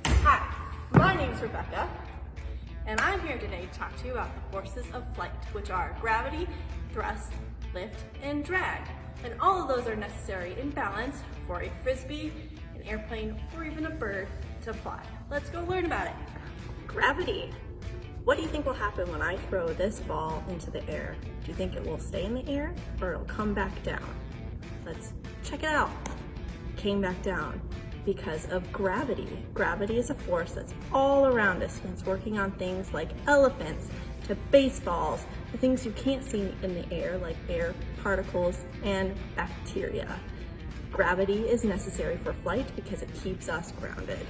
Hi, my name's Rebecca, and I'm here today to talk to you about the forces of flight, which are gravity, thrust, lift, and drag. And all of those are necessary in balance for a frisbee, an airplane, or even a bird to fly. Let's go learn about it. Gravity. What do you think will happen when I throw this ball into the air? Do you think it will stay in the air or it'll come back down? Let's check it out. Came back down because of gravity. Gravity is a force that's all around us, and it's working on things like elephants to baseballs, the things you can't see in the air like air particles and bacteria. Gravity is necessary for flight because it keeps us grounded.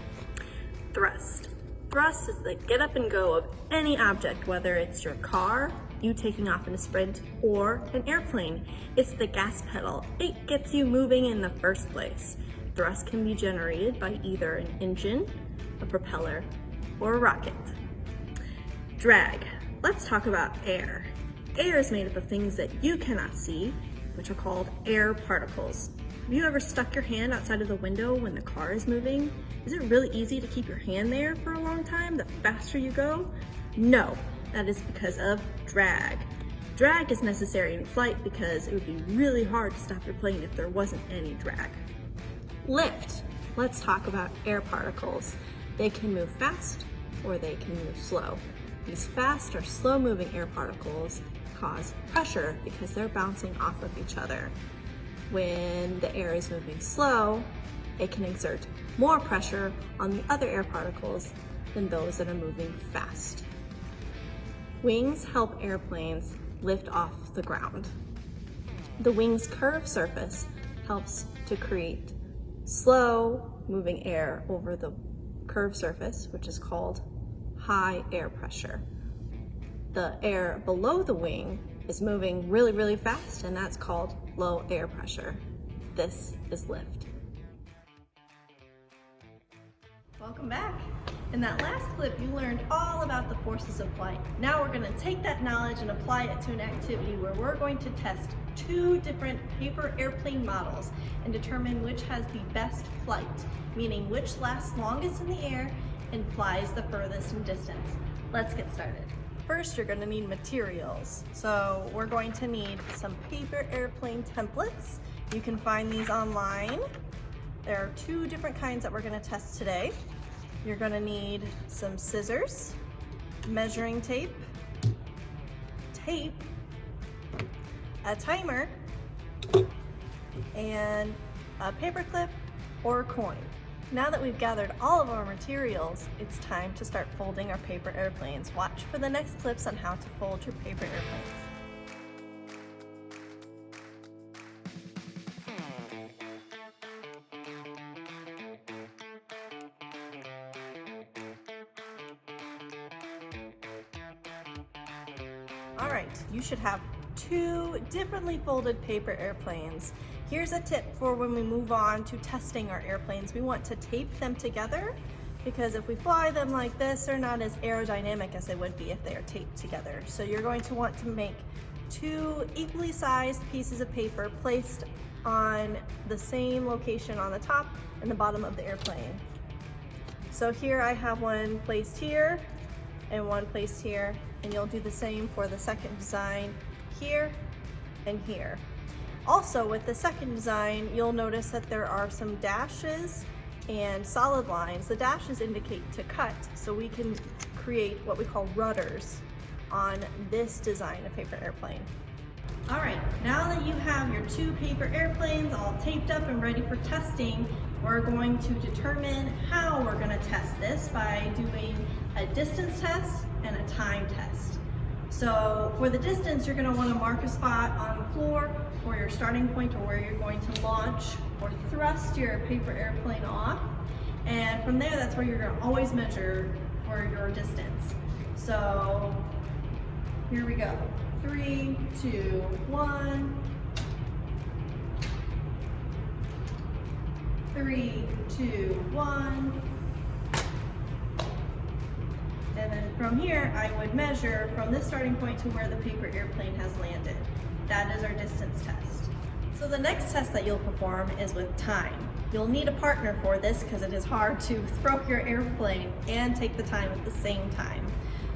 Thrust. Thrust is the get up and go of any object, whether it's your car, you taking off in a sprint, or an airplane. It's the gas pedal. It gets you moving in the first place. Thrust can be generated by either an engine, a propeller, or a rocket. Drag. Let's talk about air. Air is made up of things that you cannot see, which are called air particles. Have you ever stuck your hand outside of the window when the car is moving? Is it really easy to keep your hand there for a long time the faster you go? No, that is because of drag. Drag is necessary in flight because it would be really hard to stop your plane if there wasn't any drag. Lift. Let's talk about air particles. They can move fast or they can move slow. These fast or slow moving air particles cause pressure because they're bouncing off of each other. When the air is moving slow, it can exert more pressure on the other air particles than those that are moving fast. Wings help airplanes lift off the ground. The wing's curved surface helps to create slow moving air over the curved surface, which is called high air pressure. The air below the wing is moving really, really fast, and that's called low air pressure. This is lift. Welcome back. In that last clip, you learned all about the forces of flight. Now we're going to take that knowledge and apply it to an activity where we're going to test 2 different paper airplane models and determine which has the best flight, meaning which lasts longest in the air and flies the furthest in distance. Let's get started. First, you're going to need materials. So we're going to need some paper airplane templates. You can find these online. There are 2 different kinds that we're going to test today. You're going to need some scissors, measuring tape, a timer, and a paper clip or a coin. Now that we've gathered all of our materials, it's time to start folding our paper airplanes. Watch for the next clips on how to fold your paper airplanes. All right, you should have 2 differently folded paper airplanes. Here's a tip for when we move on to testing our airplanes. We want to tape them together because if we fly them like this, they're not as aerodynamic as they would be if they are taped together. So you're going to want to make 2 equally sized pieces of paper placed on the same location on the top and the bottom of the airplane. So here I have one placed here and one placed here, and you'll do the same for the second design here and here. Also, with the second design, you'll notice that there are some dashes and solid lines. The dashes indicate to cut, so we can create what we call rudders on this design of paper airplane. All right, now that you have your 2 paper airplanes all taped up and ready for testing, we're going to determine how we're going to test this by doing a distance test and a time test. So for the distance, you're going to want to mark a spot on the floor for your starting point or where you're going to launch or thrust your paper airplane off. And from there, that's where you're going to always measure for your distance. So here we go. 3, 2, 1. 3, 2, 1. And then from here, I would measure from this starting point to where the paper airplane has landed. That is our distance test. So the next test that you'll perform is with time. You'll need a partner for this because it is hard to throw your airplane and take the time at the same time.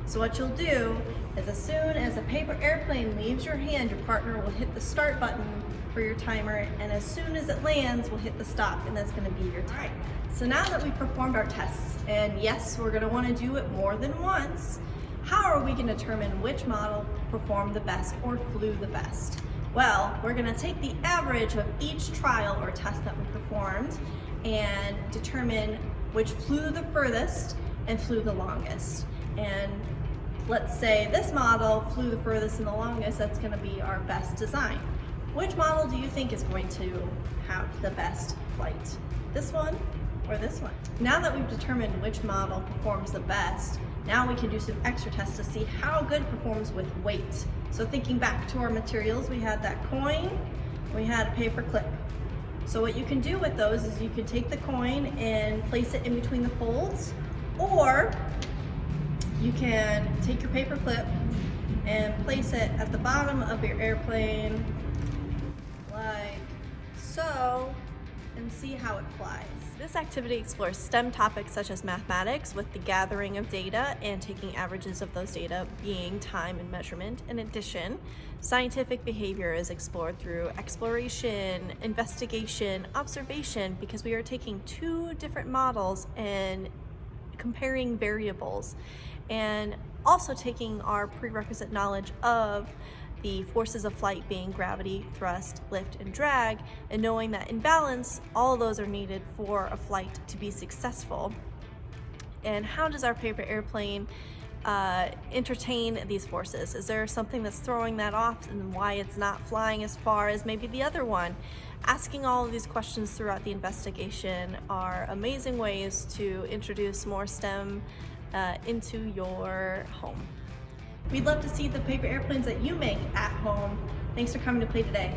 So what you'll do is as soon as a paper airplane leaves your hand, your partner will hit the start button for your timer, and as soon as it lands, we'll hit the stop, and that's gonna be your time. So now that we've performed our tests, and yes, we're gonna wanna do it more than once, how are we gonna determine which model performed the best or flew the best? Well, we're gonna take the average of each trial or test that we performed and determine which flew the furthest and flew the longest. And let's say this model flew the furthest and the longest, that's gonna be our best design. Which model do you think is going to have the best flight? This one or this one? Now that we've determined which model performs the best, now we can do some extra tests to see how good it performs with weight. So thinking back to our materials, we had that coin, we had a paper clip. So what you can do with those is you can take the coin and place it in between the folds, or you can take your paper clip and place it at the bottom of your airplane like so, and see how it flies. This activity explores STEM topics such as mathematics with the gathering of data and taking averages of those data being time and measurement. In addition, scientific behavior is explored through exploration, investigation, observation, because we are taking two different models and comparing variables, and also taking our prerequisite knowledge of the forces of flight being gravity, thrust, lift, and drag, and knowing that in balance, all of those are needed for a flight to be successful. And how does our paper airplane entertain these forces? Is there something that's throwing that off and why it's not flying as far as maybe the other one? Asking all of these questions throughout the investigation are amazing ways to introduce more STEM into your home. We'd love to see the paper airplanes that you make at home. Thanks for coming to play today.